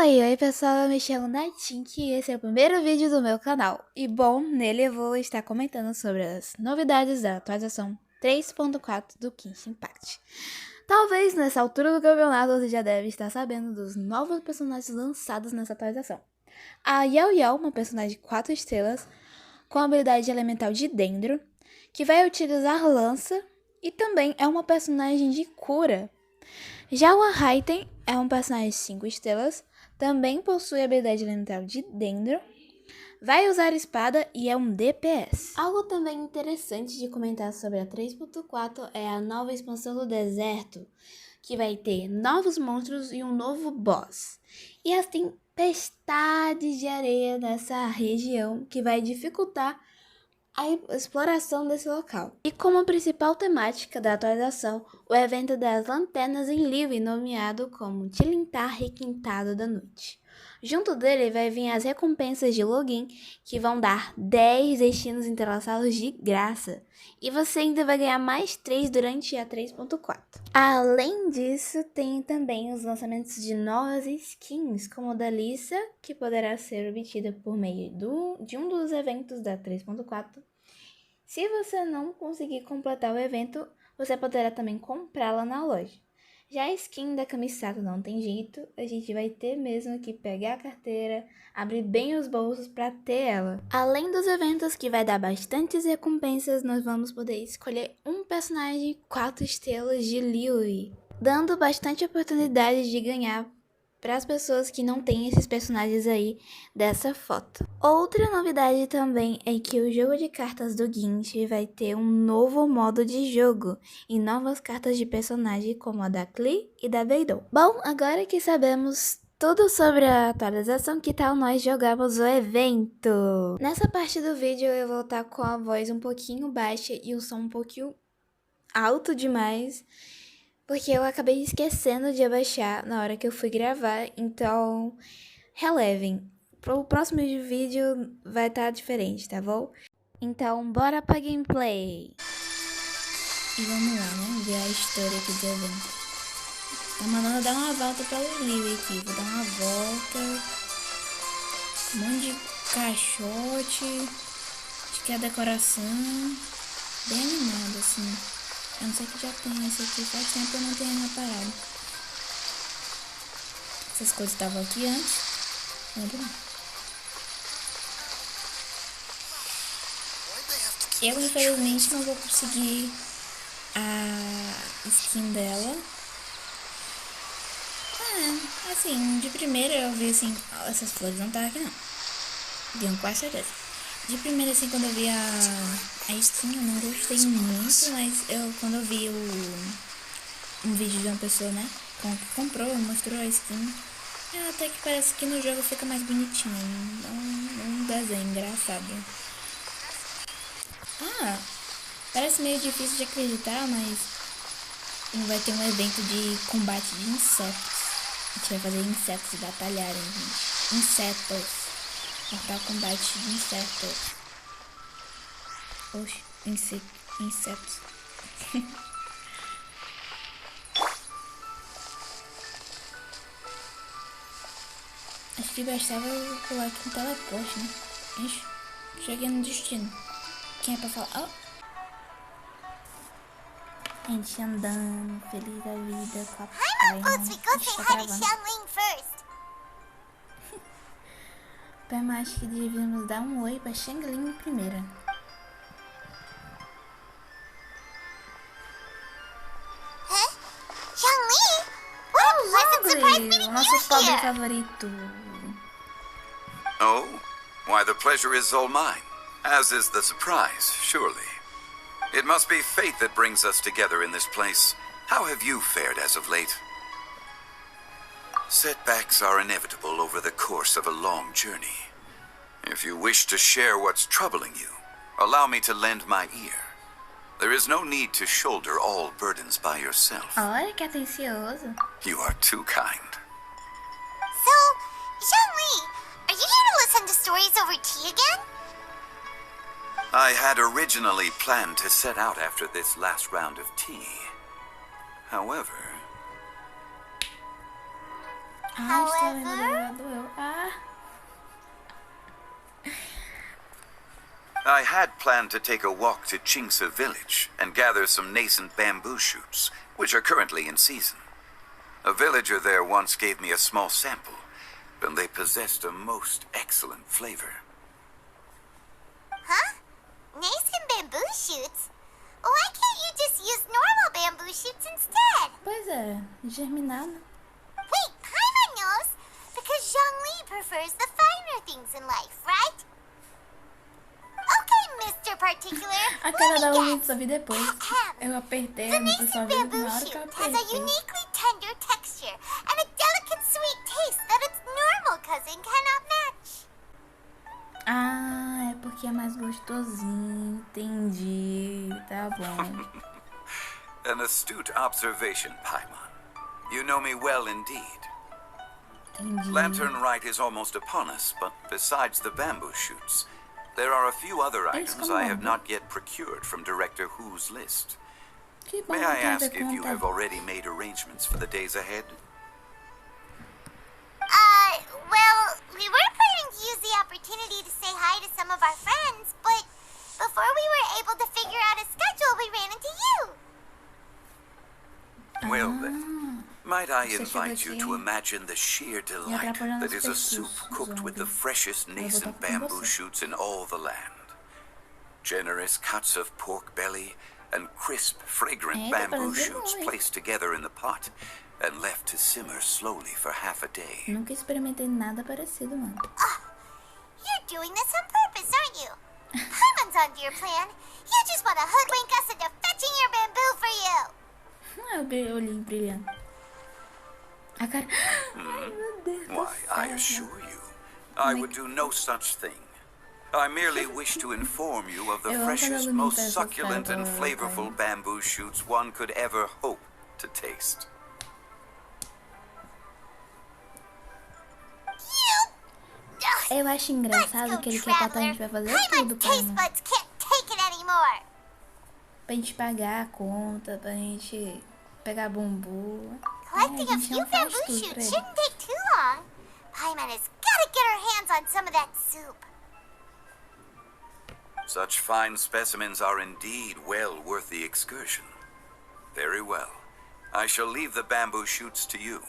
Oi pessoal, eu me chamo Natink e esse é o primeiro vídeo do meu canal. E bom, nele eu vou estar comentando sobre as novidades da atualização 3.4 do Genshin Impact. Talvez nessa altura do campeonato você já deve estar sabendo dos novos personagens lançados nessa atualização. A Yao Yao, uma personagem de 4 estrelas, com a habilidade elemental de Dendro, que vai utilizar lança e também é uma personagem de cura. Já o Raiten é um personagem de 5 estrelas, também possui a habilidade elemental de Dendro, vai usar espada e é um DPS. Algo também interessante de comentar sobre a 3.4 é a nova expansão do deserto, que vai ter novos monstros e um novo boss. E as tempestades de areia nessa região, que vai dificultar a exploração desse local. E como principal temática da atualização, o evento das lanternas em Liyue, nomeado como Tilintar Requintado da Noite. Junto dele vai vir as recompensas de login, que vão dar 10 destinos entrelaçados de graça. E você ainda vai ganhar mais 3 durante a 3.4. Além disso, tem também os lançamentos de novas skins, como a da Lisa, que poderá ser obtida por meio de um dos eventos da 3.4. Se você não conseguir completar o evento, você poderá também comprá-la na loja. Já a skin da camiseta não tem jeito, a gente vai ter mesmo que pegar a carteira, abrir bem os bolsos para ter ela. Além dos eventos que vai dar bastantes recompensas, nós vamos poder escolher um personagem 4 estrelas de Liyue, dando bastante oportunidade de ganhar para as pessoas que não têm esses personagens aí dessa foto. Outra novidade também é que o jogo de cartas do Genshin vai ter um novo modo de jogo e novas cartas de personagem como a da Klee e da Beidou. Bom, agora que sabemos tudo sobre a atualização, que tal nós jogarmos o evento? Nessa parte do vídeo eu vou estar com a voz um pouquinho baixa e o som um pouquinho alto demais, porque eu acabei esquecendo de abaixar na hora que eu fui gravar, então relevem. Pro próximo vídeo vai estar diferente, tá bom? Então bora pra gameplay! E vamos lá, né? Ver a história aqui do evento. Tá mandando dar uma volta pelo Liyue aqui. Vou dar uma volta. Um monte de caixote. Acho que é a decoração. Bem animado, assim. Eu não sei que já tem esse aqui, faz tempo que eu não tenho reparado. Essas coisas estavam aqui antes. Lembra não? Eu, infelizmente, não vou conseguir a skin dela. Assim, de primeira eu vi assim, essas flores não estavam aqui não. Tenho quase certeza. De primeira, assim, quando eu vi a skin, eu não gostei muito, mas quando eu vi um vídeo de uma pessoa, né, que comprou, mostrou a skin, até que parece que no jogo fica mais bonitinho, um desenho engraçado. Parece meio difícil de acreditar, mas vai ter um evento de combate de insetos. A gente vai fazer insetos batalharem, gente. Insetos. Mortal combate de insetos. Oxe, insetos. Acho que bastava eu pular aqui um teleporte, né? Ixi, cheguei no destino. Quem é pra falar? Gente andando, feliz da vida, com a Pema, acho que devíamos dar um oi pra Shangling primeiro. O nosso pobre favorito. Oh, why the pleasure is all mine, as is the surprise, surely. It must be fate that brings us together in this place. How have you fared as of late? Setbacks are inevitable over the course of a long journey. If you wish to share what's troubling you, allow me to lend my ear. There is no need to shoulder all burdens by yourself. Olha que atencioso. You are too kind. So, Zhangli, are you here to listen to stories over tea again? I had originally planned to set out after this last round of tea. However... Ah, está vendo gravado eu. Ah. I had planned to take a walk to Chingsa village and gather some nascent bamboo shoots, which are currently in season. A villager there once gave me a small sample, and they possessed a most excellent flavor. Huh? Nascent bamboo shoots? Why can't you just use normal bamboo shoots instead? Pois é, germinado. Wait, Paimon knows! Because Zhongli prefers the finer things in life, right? Okay, Mr. Particular. A cara da let me ouvintes guess. só vi depois. Eu apertei, The o pessoal nascent viu bamboo na hora que eu shoot has a apertei. uniquely tender texture and a delicate sweet taste that its normal cousin cannot match. Ah, é porque é mais gostosinho. Entendi. Tá bom. An astute observation, Paimon. You know me well indeed. Entendi. Lantern Rite is almost upon us, but besides the bamboo shoots, there are a few other items I have not yet procured from Director Who's list. Que bom May I que tem a ask ver if com you have already made arrangements for the days ahead? Well, we were planning to use the opportunity to say hi to some of our friends, but before we were able to figure out a schedule, we ran into you. Well then, might I Você invite chegou you aqui to imagine the sheer delight atrapalhando that os is a soup percursos, cooked with the Sobre. freshest Eu vou nascent estar com bamboo você. shoots in all the land. Generous cuts of pork belly and crisp, fragrant É, bamboo parece shoots bom, hein? placed together in the pot and left to simmer slowly for half a day. Nunca experimentei nada parecido, mano. You're doing this on purpose, aren't you? Paimon's onto your plan. You just want to hoodwink us into fetching your bamboo for you. Ah, o olhinho brilhando. A cara... Ai, meu Deus do Why, I céu. assure you, I would do no such thing. I merely wish to inform you of the Eu amo quando freshest, ela most imita essas succulent and caras, flavorful cara. bamboo shoots one could ever hope to taste. You... Eu acho engraçado que ele quer botar a gente pra fazer tudo Paimon's pra, taste buds can't take it anymore. pra gente pagar a conta, pra gente pegar bambu. Collecting a a gente few não faz bamboo tudo pra shoots ele. shouldn't take too long. Paimon has got to get her hands on some of that soup. Such fine specimens are indeed well worth the excursion. Very well. I shall leave the bamboo shoots to you.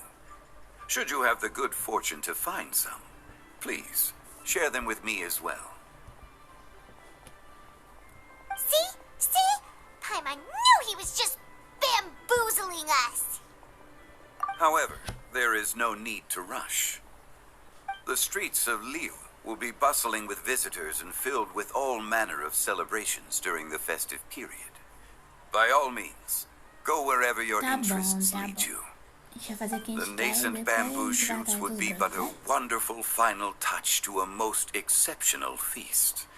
Should you have the good fortune to find some, please share them with me as well. See? See? Paimon knew he was just bamboozling us. However, there is no need to rush. The streets of Lille will be bustling with visitors and filled with all manner of celebrations during the festive period. By all means, go wherever your Tá bom, interests tá lead bom. you. Deixa eu fazer aqui The a gente quer e nascent depois bamboo a gente vai shoots atrás would dos be dois, but a né? wonderful final touch to a most exceptional feast.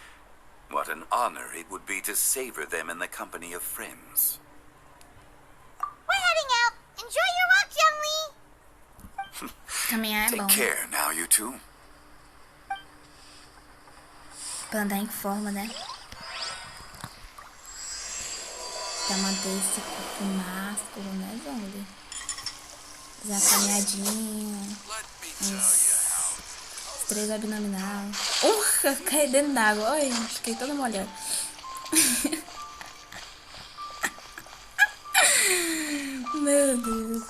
What an honor it would be to savor them in the company of friends. We're heading out. Enjoy your walk, Youngly. Caminhar é bom. Take care now, you two. Pra andar em forma, né? Pra manter esse corpo másculo, né, Zong? Fazer uma caminhadinha. Uns 3 abdominal. Caí dentro d'água. Oi, fiquei toda molhada. Meu Deus.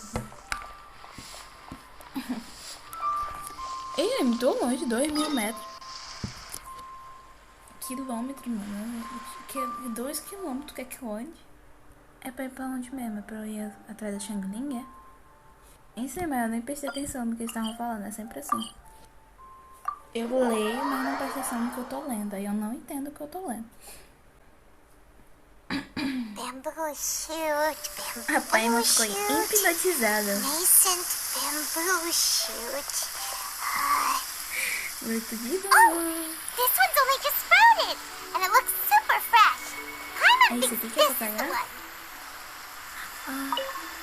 Ih, é muito longe, 2.000 metros. Quilômetro, mano. 2 quilômetros, que é que onde? É pra ir pra onde mesmo? É pra eu ir atrás da Shangling, é? Nem sei, mas eu nem prestei atenção no que eles estavam falando, é sempre assim. Eu leio, mas não presto atenção no que eu tô lendo. Aí eu não entendo o que eu tô lendo. Bamboo shoot. A Paimon ficou hipnotizada. Nascent bamboo shoot. Muito de Oh, boa. this one's only just sprouted, and it looks super fresh. Paimon Esse thinks aqui que é this pra is the pegar? one. Ah,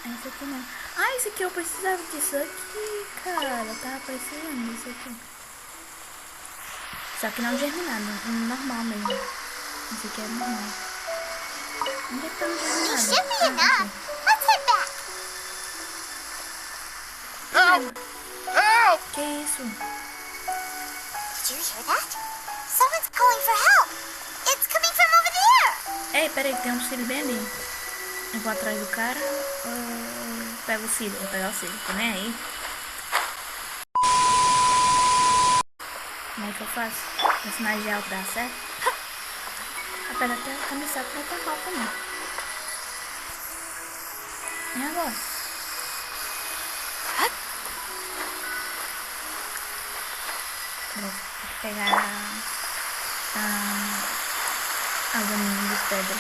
esse aqui mesmo. Ah, esse aqui eu precisava disso aqui, cara. Tava precisando disso aqui. Só que não germinado, normal mesmo. Esse aqui é normal. Onde é que tá o It germinado? should be Ah, enough. aqui. Let's head back. Help! Que isso? Did you hear that? Someone's calling for help. It's coming from over there. Ei, peraí, tem um Siri bem ali. Eu vou atrás do cara ou pego o Siri? Vou pegar o Siri, tô nem aí. Como é que eu faço? Vou sinalizar o que dá certo. Apesar até a camiseta vai ter mal também. E agora? Vou pegar as aninhas de pedra.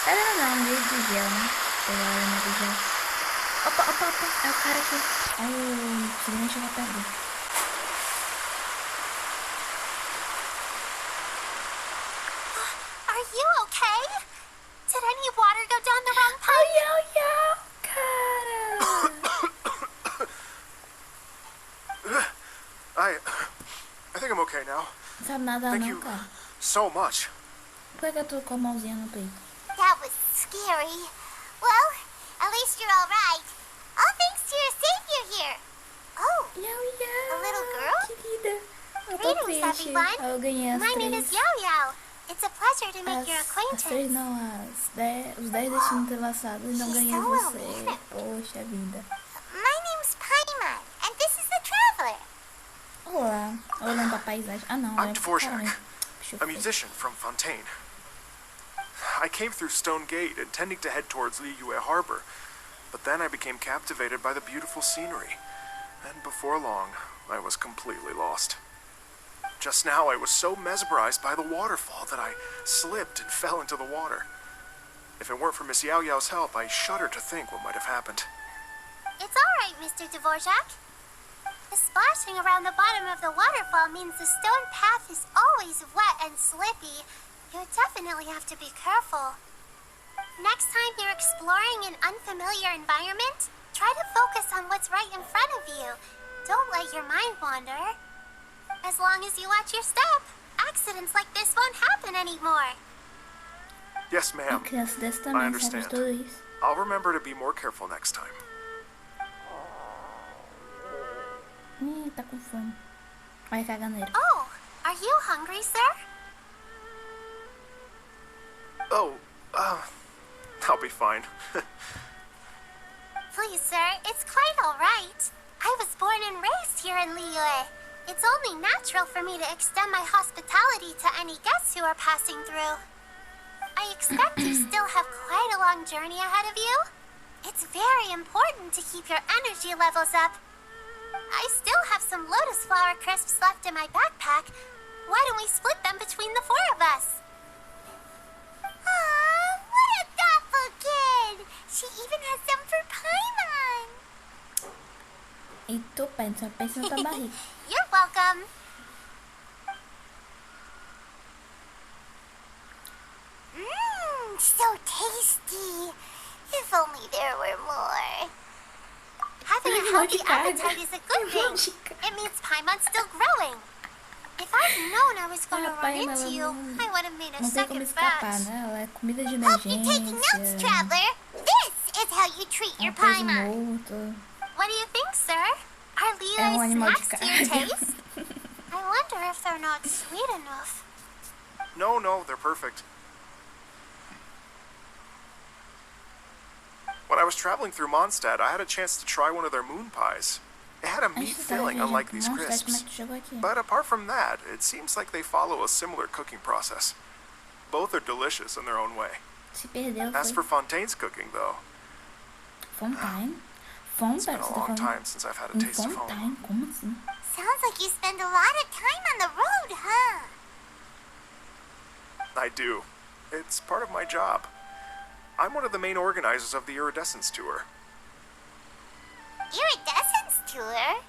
Pedra não, de gel, né? Pegar a aninha de gel. Opa, opa, opa, é o cara aqui. Ai, se nem chegar perto dele. Are you okay? Did any water go down the wrong pipe? Cara! I think I'm okay now. Não sabe nada Thank não, you cara. so much. Por que eu tô com a mãozinha no peito? That was scary. Well, at least you're all right. All thanks to your savior here. Oh, a little girl? Querida. Eu tô Greetings, triste. everyone. Eu ganhei as My name três. is Yao Yao. It's a pleasure to make your As três acquaintance. não, os 10 destinos entrelaçados e não She's ganhei so você. well-mannered. Poxa vida. My name's Paimon, and this is the traveler. Olá. Olhando pra paisagem. Ah não, I'm olhando pro cara Dvorak, mesmo. Puxa o a freio. musician from Fontaine. I came through Stone Gate intending to head towards Liyue Harbor, but then I became captivated by the beautiful scenery. And before long, I was completely lost. Just now, I was so mesmerized by the waterfall that I slipped and fell into the water. If it weren't for Miss Yao Yao's help, I shudder to think what might have happened. It's all right, Mr. Dvorak. The splashing around the bottom of the waterfall means the stone path is always wet and slippy. You definitely have to be careful. Next time you're exploring an unfamiliar environment, try to focus on what's right in front of you. Don't let your mind wander. As long as you watch your step, accidents like this won't happen anymore. Yes, Uma ma'am. criança desse I também sabe de understand. tudo isso. I'll remember to be more careful next time. Tá com fome. Olha a caganeira. Oh, are you hungry, sir? Oh, I'll be fine. Please, sir, it's quite all right. I was born and raised here in Liyue. It's only natural for me to extend my hospitality to any guests who are passing through. I expect you still have quite a long journey ahead of you. It's very important to keep your energy levels up. I still have some lotus flower crisps left in my backpack. Why don't we split them between the four of us? Aw, what a thoughtful kid! She even has some for Paimon. E tô pensando, só pensa na tua barriga. You're welcome. Mmm, so tasty. If only there were more. Having a healthy appetite is a good thing. It means Paimon's still growing. If I'd known I was going to run into you, I would have made a Não tem como second escapar, batch. né? Ela é comida de Hope you're taking notes, emergência. traveler. This is how you treat your É um peso Paimon. morto. What do you think, sir? Are É um Liyue animal de snacks to your carga. taste? I wonder if they're not sweet enough. No, they're perfect. When I was traveling through Mondstadt, I had a chance to try one of their moon pies. It had a A meat gente tá filling, viajando unlike pro these Mondstadt, como é crisps. que tu chegou aqui? But apart from that, it seems like they follow a similar cooking process. Both are delicious in their own way. Se perdeu, As for foi. Fontaine's cooking, though, Fontaine? it's been Fontaine? a Você tá long falando time since I've had a em taste of home. Fontaine? Como assim? Sounds like you spend a lot of time on the road, huh? I do. It's part of my job. I'm one of the main organizers of the Iridescence Tour. Iridescence tour?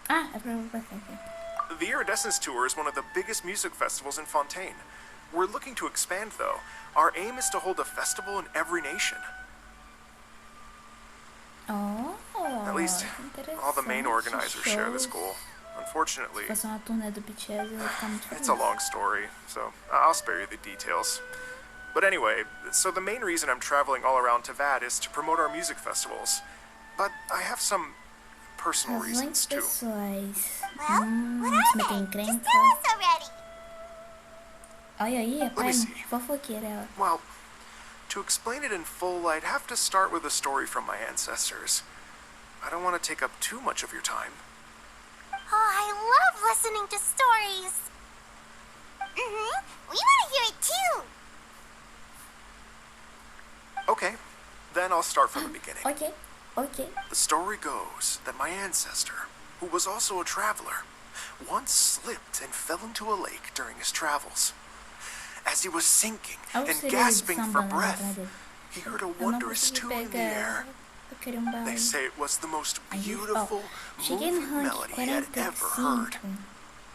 Ah, é pra eu passar aqui. The Iridescence Tour is one of the biggest music festivals in Fontaine. We're looking to expand, though. Our aim is to hold a festival in every nation. Oh, At least, all the main interessante. organizers share this Shows. goal. Unfortunately, Se fosse uma turnê do BTS, eu ia ficar muito feliz. it's a long story, so I'll spare you the details. But anyway, so the main reason I'm traveling all around Tavad is to promote our music festivals. but I have some personal Razões reasons too. pessoais. Well, what Se are meter em they? Just crença. tell us already. Olha aí, me pai, see. fofoqueira ela. Well, to explain it in full, I'd have to start with a story from my ancestors. I don't want to take up too much of your time. Oh, I love listening to stories. We want to hear it too. Okay, then I'll start from the beginning. Ok, ok. The story goes that my ancestor, who was also a traveler, once slipped and fell into a lake during his travels. As he was sinking and gasping for breath, he heard a Eu não wondrous consegui tune in the pegar air. ela. Eu queria um They balde. say it was the most Aí, beautiful, ó, cheguei no moving rank melody he had ever heard. 45.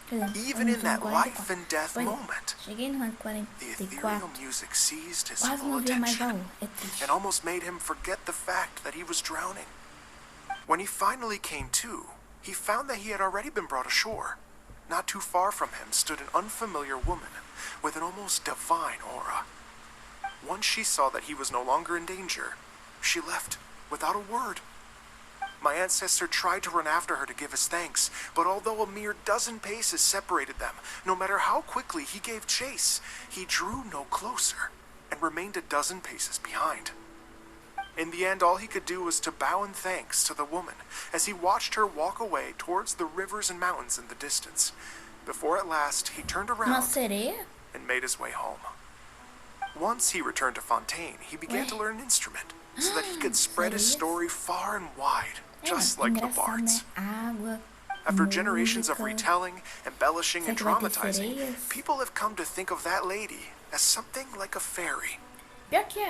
Quer dizer, Even eu in não that tô no life 44. and death Pois é, moment, cheguei no rank the ethereal 44. music seized his Quase full não via mais attention baú. É triste. and almost made him forget the fact that he was drowning. When he finally came to, he found that he had already been brought ashore. Not too far from him stood an unfamiliar woman with an almost divine aura. Once she saw that he was no longer in danger, she left without a word. My ancestor tried to run after her to give his thanks, but although a mere dozen paces separated them, no matter how quickly he gave chase, he drew no closer and remained a dozen paces behind. In the end, all he could do was to bow in thanks to the woman as he watched her walk away towards the rivers and mountains in the distance, before at last he turned Uma around sereia? and made his way home. Once he returned to Fontaine, he began to learn an instrument so that he could spread his story far and wide, just like the Engraçado, né? bards. Água, After generations of música. retelling, embellishing, Será and que vai ter dramatizing, sereias? people have come to think of that lady as something like a fairy. Pior que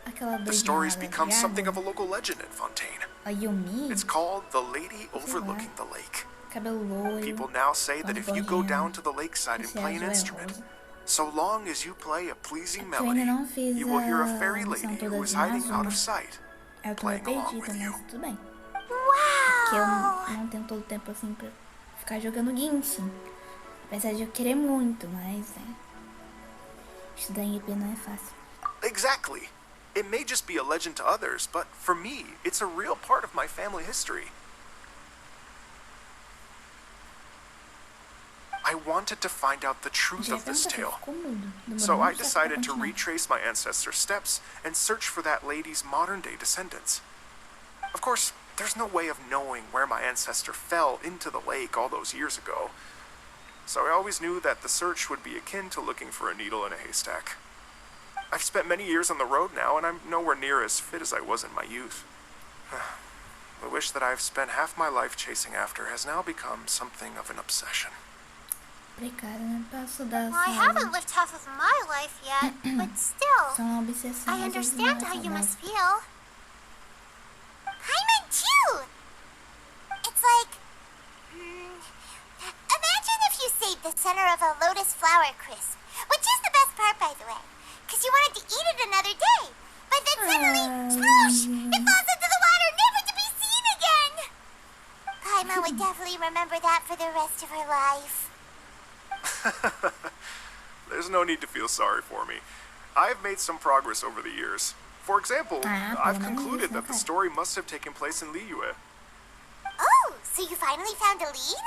aquela The doidinha story's lá da become something of Diabo, a local legend in Fontaine. a Yumi, It's called the Lady Overlooking the Lake. cabelo loiro, People now say that quando if you go correndo, down to the lakeside and esse play an azul é instrument, rosa. so long as you play a pleasing Eu ainda melody, não fiz you will hear a a fairy missão lady toda who is de hiding azul. out of sight, Eu tô playing along perdida, with you. mas tudo bem. Porque eu Wow. não tenho todo o tempo assim pra ficar jogando Genshin. Apesar de eu querer muito, mas estudar em EP não é fácil. Exactly. It may just be a legend to others, but for me, it's a real part of my family history. I wanted to find out the truth Já of this pergunta se tale. ficou mudo. Demorou So I muito tempo pra decided to continuar. retrace my ancestors' steps and search for that lady's modern-day descendants. Of course, there's no way of knowing where my ancestor fell into the lake all those years ago. So I always knew that the search would be akin to looking for a needle in a haystack. I've spent many years on the road now, and I'm nowhere near as fit as I was in my youth. The wish that I've spent half my life chasing after has now become something of an obsession. Precário, né? Passo da I haven't lived half of my life yet, but still, São uma obsessão. I às vezes understand não é how you must saudável. feel. I meant too. It's like, imagine if you saved the center of a lotus flower crisp, which is the best part, by the way, because you wanted to eat it another day. But then suddenly, swoosh, it falls into the water, never to be seen again. Paimon would definitely remember that for the rest of her life. There's no need to feel sorry for me. I've made some progress over the years. For example, I've concluded that the story must have taken place in Liyue. Oh, so you finally found a lead?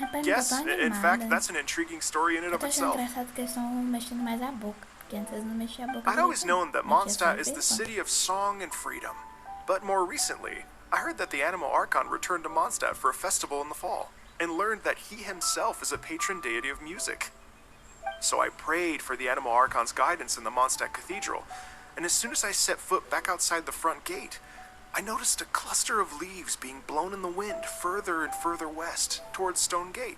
Rapaz, Yes, eu tô in fact, animada. that's an intriguing story in and Eu of tô achando itself. engraçado que eles estão mexendo mais a boca. Porque antes eles não mexiam a boca. I'd always direito, known that não. Mexia só Mondstadt de is the vez em quando. city of song and freedom. But more recently, I heard that the Animal Archon returned to Mondstadt for a festival in the fall, and learned that he himself is a patron deity of music. So I prayed for the Animal Archon's guidance in the Mondstadt Cathedral, and as soon as I set foot back outside the front gate, I noticed a cluster of leaves being blown in the wind further and further west, towards Stone Gate.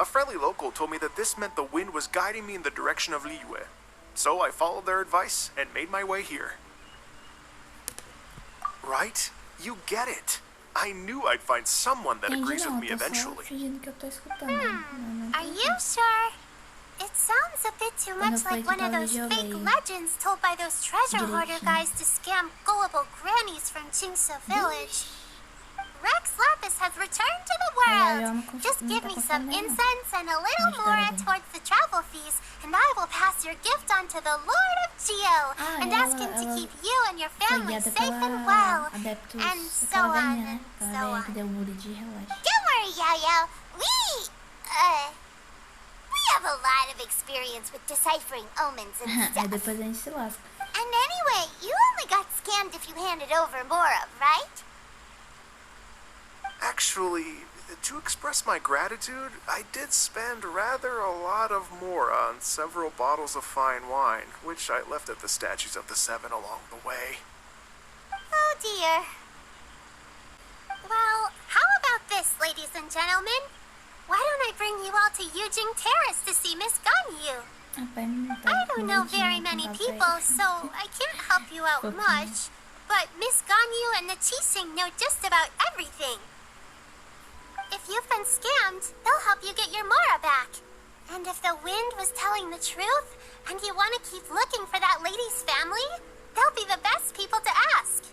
A friendly local told me that this meant the wind was guiding me in the direction of Liyue, so I followed their advice and made my way here. Right? You get it. I knew I'd find someone that Entendi agrees with não, me eu tô só eventually. fingindo que eu tô escutando. Não, não Are tô. you sure? It sounds a bit too Quando much foi like que one of talvez those eu fake leio legends told by those treasure hoarder direitinho. guys to scam gullible grannies from Jingsa Village. Rex Lapis has returned to the world. Just give me some incense and a little more towards the travel fees, and I will pass your gift on to the Lord of Geo, and ask him to keep you and your family safe and well, and so on and so on. Don't worry, Yo-Yo. We have a lot of experience with deciphering omens and stuff. And anyway, you only got scammed if you handed over more of, right? Actually, to express my gratitude, I did spend rather a lot of more on several bottles of fine wine, which I left at the statues of the Seven along the way. Oh dear. Well, how about this, ladies and gentlemen? Why don't I bring you all to Yujing Terrace to see Miss Ganyu? I don't know very many people, so I can't help you out much. But Miss Ganyu and the Chising know just about everything. If you've been scammed, they'll help you get your Mora back. And if the wind was telling the truth, and you want to keep looking for that lady's family, they'll be the best people to ask.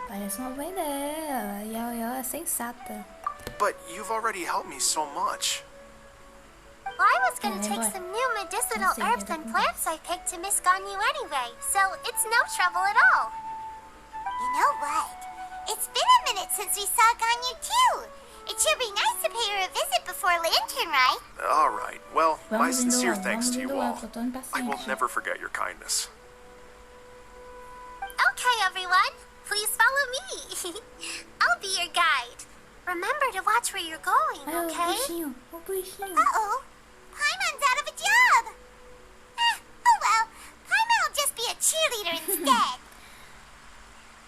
Parece uma boa ideia. Yo-Yo é sensata. But you've already helped me so much. Well, I was gonna take some new medicinal herbs and plants I picked to Miss Ganyu anyway, so it's no trouble at all. You know what? It's been a minute since we saw Ganyu too. It should be nice to pay her a visit before Lantern, right? All right. Well, my sincere thanks to you all. Tô I will never forget your kindness. Okay, everyone. Please follow me. I'll be your guide. Remember to watch where you're going, okay? Uh-oh. Paimon's out of a job. Oh well. Paimon will just be a cheerleader instead.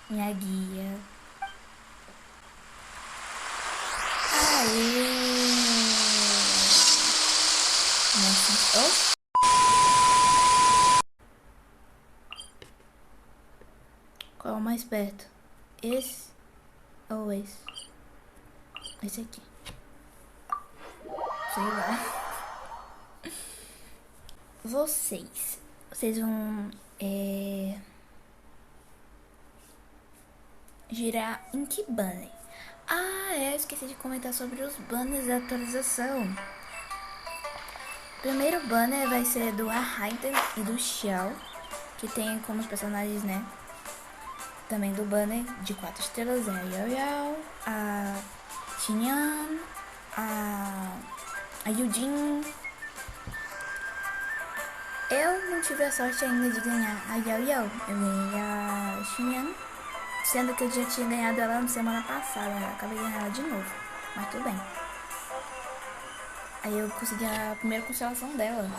Minha guia. Aê! Nossa. Qual é o mais perto? Esse ou esse? Esse aqui. Sei lá. Vocês vão girar em que banner? Eu esqueci de comentar sobre os banners da atualização. O primeiro banner vai ser do Raiden e do Xiao, que tem como os personagens, né? Também do banner de 4 estrelas é a Yo-Yo, a Xinyan, a Yujin. Eu não tive a sorte ainda de ganhar a Yo-Yo. Eu ganhei a Xinyan, sendo que eu já tinha ganhado ela na semana passada. Eu acabei ganhando ela de novo, mas tudo bem. Aí eu consegui a primeira constelação dela.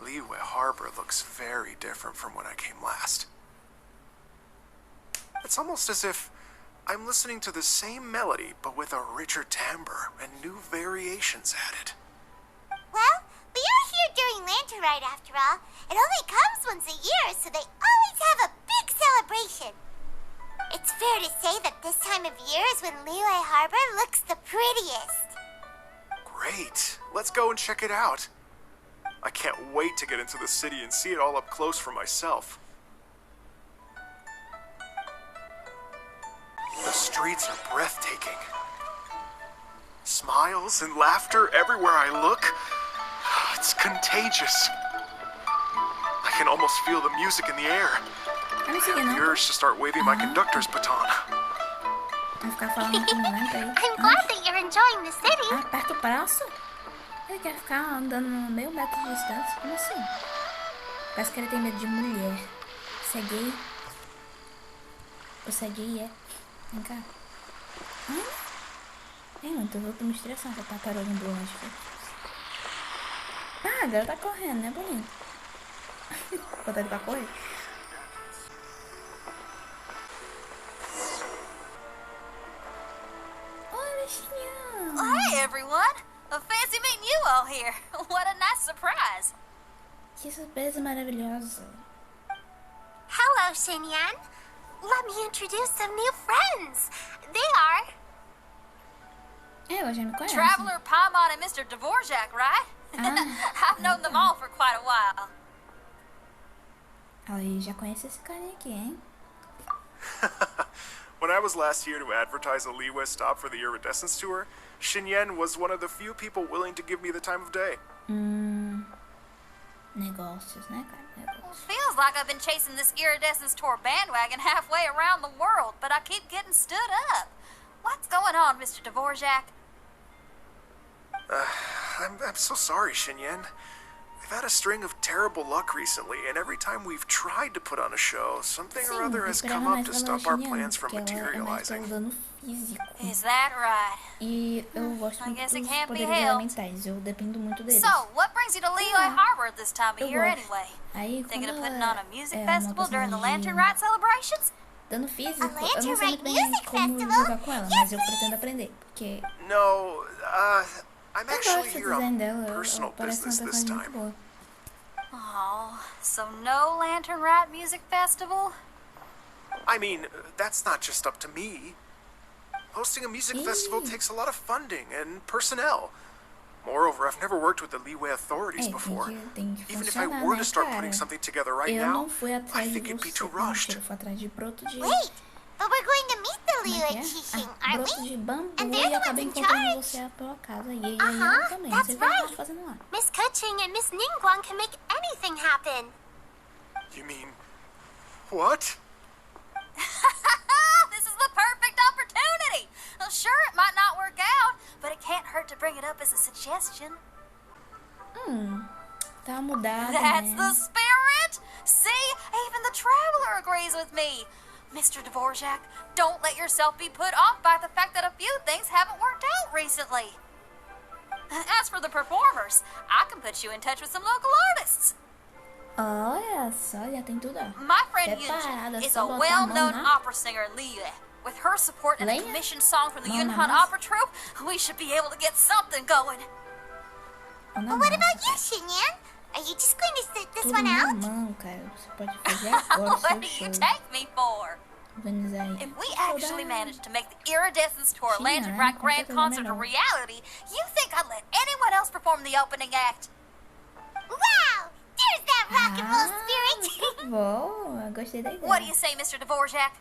Liyue Harbor looks very different from when I came last. It's almost as if I'm listening to the same melody, but with a richer timbre and new variations added. Well, we are here during Lantern Rite after all. It only comes once a year, so they always have a big celebration. It's fair to say that this time of year is when Liyue Harbor looks the prettiest. Great. Let's go and check it out. I can't wait to get into the city and see it all up close for myself. The streets are breathtaking. Smiles and laughter everywhere I look. It's contagious. I can almost feel the music in the air. I have the urge to start waving my conductor's baton. I'm glad that you're enjoying the city. Aperta o braço? Ele quer ficar andando no meio metro de distância? Como assim? Parece que ele tem medo de mulher. Você é gay? Você é gay, é? Vem cá. Mano, eu tô me estressando com a tartaruga ambulante. Agora tá correndo, né, bonito? Botar ele pra correr. Olha, Xinyan! Hey, everyone! Fancy meeting you all here. What a nice surprise. Que surpresa maravilhosa. Hello, Xinyan. Let me introduce some new friends. They are... Eu já me conheço. Traveler, Paimon, and Mr. Dvorak, right? I've known them all for quite a while. Ah, sim. I've known them all for quite a while. Hello, Xinyan. Hi, everyone. Fancy meeting you all here. What a nice surprise. Hello, Xinyan. Olha, Xinyan. Olha, Xinyan. Olha, Xinyan. Aí, já conhece esse carinha aqui, hein? When I was last here to advertise a Liyue stop for the Iridescence tour, Xinyan was one of the few people willing to give me the time of day. Negócios, né, cara? Negócios. Feels like I've been chasing this Iridescence tour bandwagon halfway around the world, but I keep getting stood up. What's going on, Mr. Dvorak? I'm so sorry, Xinyan. We've had a string of terrible luck recently, and every time we've tried to put on a show, something or other has come up to stop our plans from materializing. Is that right? E eu gosto I muito guess dos it can't be poderes helped. elementais, eu dependo muito deles. So, what brings you to Liyue Harbor at this time of Eu year gosto. anyway? Aí, Thinking of quando putting on a music é festival uma during the questão Lantern de Rite celebrations? dano físico, eu não Lantern sei muito Rite bem Music como Festival? jogar com ela, mas eu pretendo aprender, porque No, I'm eu actually gosto do here design on dela, personal ela parece uma business this personagem muito time. boa. Oh, so no Lantern Rite Music Festival? I mean, that's not just up to me. Hosting a music festival takes a lot of funding and personnel. Moreover, I've never worked with the Liyue authorities before. Tem que Even if I funcionar, were né, to start cara? putting something together right Eu now, não fui I atrás de think it'd be você, too não, rushed. eu fui atrás de broto de... Wait, but we're going to meet the Como é Liyue que é? Qixing, Ah, aren't broto we? de bambu And e they're the acabei ones in encontrando charge. você pela casa. E aí Uh-huh, eu também, that's você vai right. fazendo lá. Miss Kuching and Miss Ningguang can make anything happen. You mean, what? This is the perfect opportunity! Well, sure, it might not work out, but it can't hurt to bring it up as a suggestion. Tá mudado, That's né? the spirit! See? Even the traveler agrees with me. Mr. Dvorak, don't let yourself be put off by the fact that a few things haven't worked out recently. As for the performers, I can put you in touch with some local artists. Olha só, já tem tudo, ó. My friend Separada, Yunjin is só a botar a well-known mão na- opera singer in Liyue. With her support and a Leia? commissioned song from the Mão na Yunhan massa? Opera Troupe, we should be able to get something going. Ó na But what mão, about you, Xinyan? Are you just going to sit this tudo one na out? mão, cara. Você pode fazer agora o What seu do you show. take me for? Organizar aí. If we Show actually da- managed to make the Iridescence Tour Sim, Lantern né? Rite Com Grand certeza Concert a melhor. reality, you think I'd let anyone else perform the opening act? Wow! There's that rock and roll Ah, spirit! muito bom. Eu gostei da ideia. What do you say, Mr. Dvorak?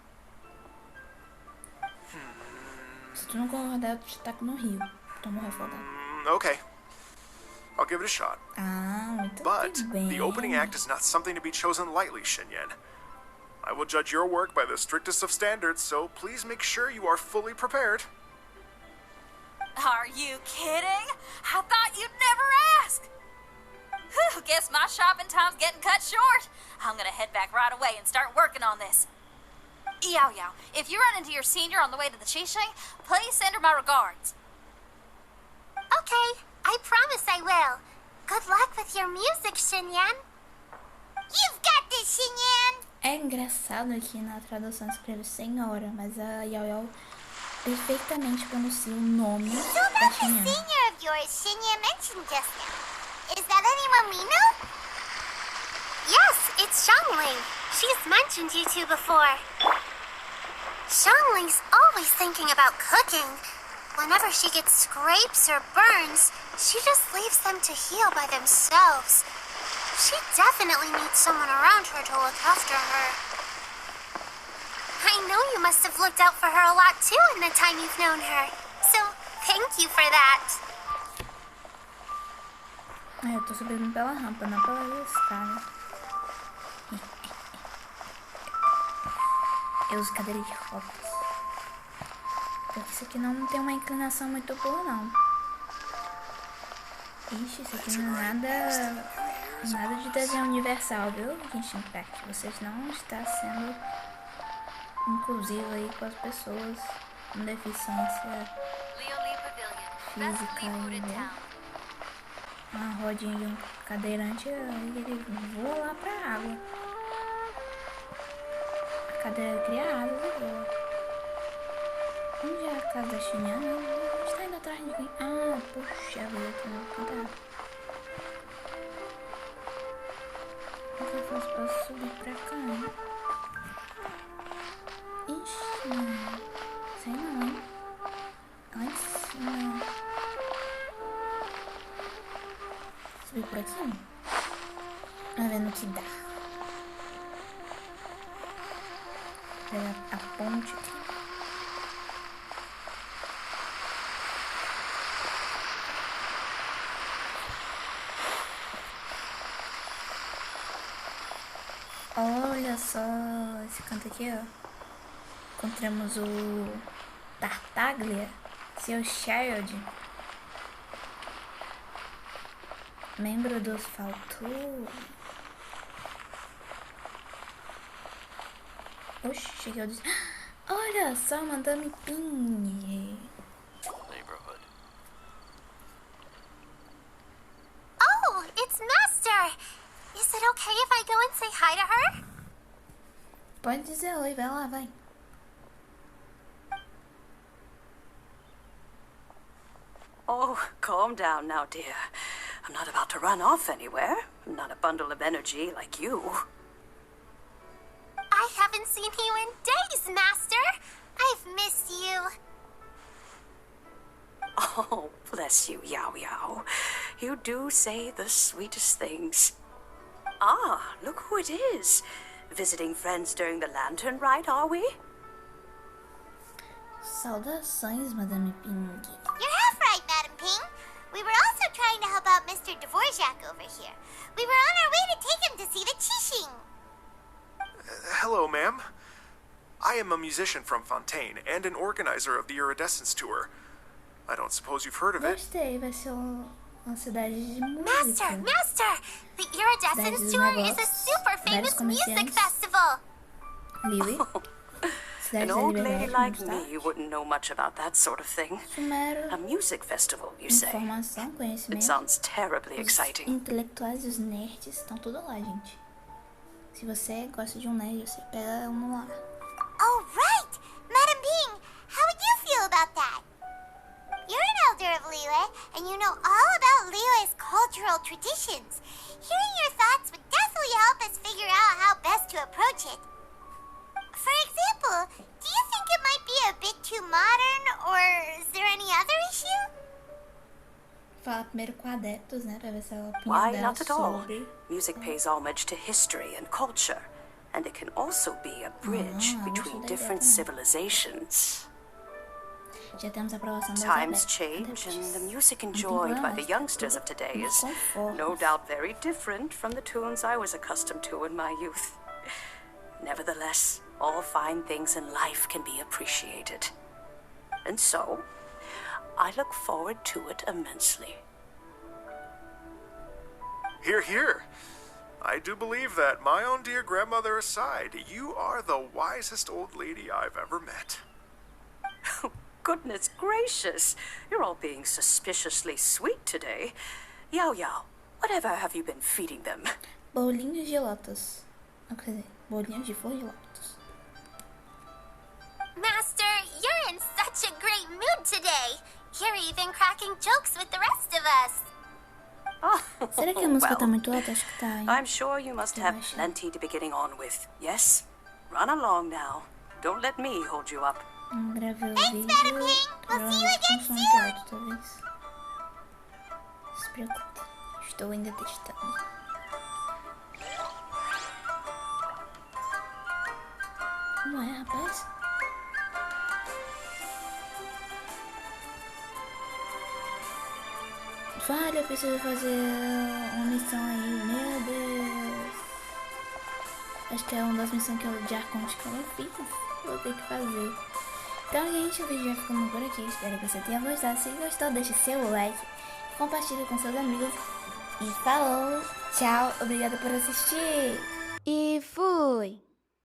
Se tu não concordar, eu te taco no rio. Toma um refogado. Okay. I'll give it a shot. Ah, muito But bem. the opening act is not something to be chosen lightly, Xinyan. I will judge your work by the strictest of standards, so please make sure you are fully prepared. Are you kidding? I thought you'd never ask. Whew, guess my shopping time's getting cut short. I'm gonna head back right away and start working on this. Yao Yao, if you run into your senior on the way to the Qixing, please send her my regards. Okay, I promise I will. Good luck with your music, Xinyan. You've got this, Xinyan! É engraçado aqui na tradução escreve senhora, mas a Yao Yao perfeitamente pronuncia o nome So da about the Xinyan. senior of yours Xinyan mentioned just now. Is that anyone we know? Yes, it's Xiangling. She's mentioned you two before. Xiangling's always thinking about cooking. Whenever she gets scrapes or burns, she just leaves them to heal by themselves. She definitely needs someone around her to look after her. I know you must have looked out for her a lot too in the time you've known her. So, thank you for that. Ah, eu tô subindo pela rampa, não pela escada. Eu uso cadeira de rodas. Porque isso aqui não tem uma inclinação muito boa, não. Ixi, isso aqui não é nada de desenho universal, viu, Genshin Impact? Vocês não estão sendo inclusivos aí com as pessoas com deficiência física aí, viu? Uma rodinha de um cadeirante, aí ele voa lá pra água. A cadeira cria asas e voa. Onde é a casa da Xinyan? Onde está indo atrás de mim? Ah, puxa vida, aqui no canto. Como que eu faço pra subir pra cá, hein? Ixi, não. Sei não, hein? Lá em cima. Subir por aqui? Vamos ver no que dá. Pegar a ponte aqui. Olha só esse canto aqui, ó. Encontramos o Tartaglia, seu Child, membro dos Faltu. Oxe, cheguei ao... Olha só, Madame Ping. Oh, it's Master! Is it okay if I go and say hi to her? Pode dizer oi, vai lá, vai. Oh, calm down now, dear. I'm not about to run off anywhere. I'm not a bundle of energy like you. I haven't seen you in days, Master! I've missed you. Oh, bless you, Yao Yao. You do say the sweetest things. Ah, look who it is. Visiting friends during the lantern rite, are we? Saudações, Madame Ping. You're half right, Madam Ping. We were also trying to help out Mr. Dvorak over here. We were on our way to take him to see the Qixing. Hello, ma'am. I am a musician from Fontaine and an organizer of the Iridescence Tour. I don't suppose you've heard of it. Gostei, vai ser uma cidade de Master, música. Master! The Iridescence Tour is a super famous music festival. Lily. An old lady like me wouldn't know much about that sort of thing. Sumero, A music festival, you say? informação, It conhecimento. sounds terribly Os exciting. intelectuais e os nerds estão tudo lá, gente. Se você gosta de um nerd, você pega um lá. Oh, right! Madam Ping, how would you feel about that? You're an elder of Liyue, and you know all about Liyue's cultural traditions. Hearing your thoughts would definitely help us figure out how best to approach it. For example, do you think it might be a bit too modern, or is there any other issue? Falar primeiro com adeptos, né, pra ver se ela opinião Why dela not at all? sobre. Music pays homage to history and culture, and it can also be a bridge Ah, between gostei da different ideia também. civilizations. Já temos a aprovação das Times adeptos. change, and the music Não tem enjoyed by problema, the está youngsters tudo of today nos is conformes. no doubt very different from the tunes I was accustomed to in my youth. Nevertheless, all fine things in life can be appreciated. And so, I look forward to it immensely. Hear, hear. I do believe that, my own dear grandmother aside, you are the wisest old lady I've ever met. Goodness gracious, you're all being suspiciously sweet today. Yao Yao, whatever have you been feeding them? Bolinhos de lótus. Ah, quer dizer, bolinhos de flor de lótus. Master, you're in such a great mood today. You're even cracking jokes with the rest of us. Será que a música tá well, muito alta? Acho que tá, hein? I'm sure you must have Sebastian. plenty to be getting on with. Yes? Run along now. Don't let me hold you up. Gravei o Thanks, vídeo. Madam Ping. We'll see you again som soon. muito alto, talvez. Não se preocupe. Estou ainda testando. Como é, rapaz? Vale, eu preciso fazer uma missão aí, meu Deus. Acho que é uma das missões que eu de Arconte que eu não fiz. Vou ter que fazer. Então, gente, o vídeo vai ficando por aqui. Espero que você tenha gostado. Se gostou, deixe seu like, compartilhe com seus amigos. E falou, tchau, obrigada por assistir.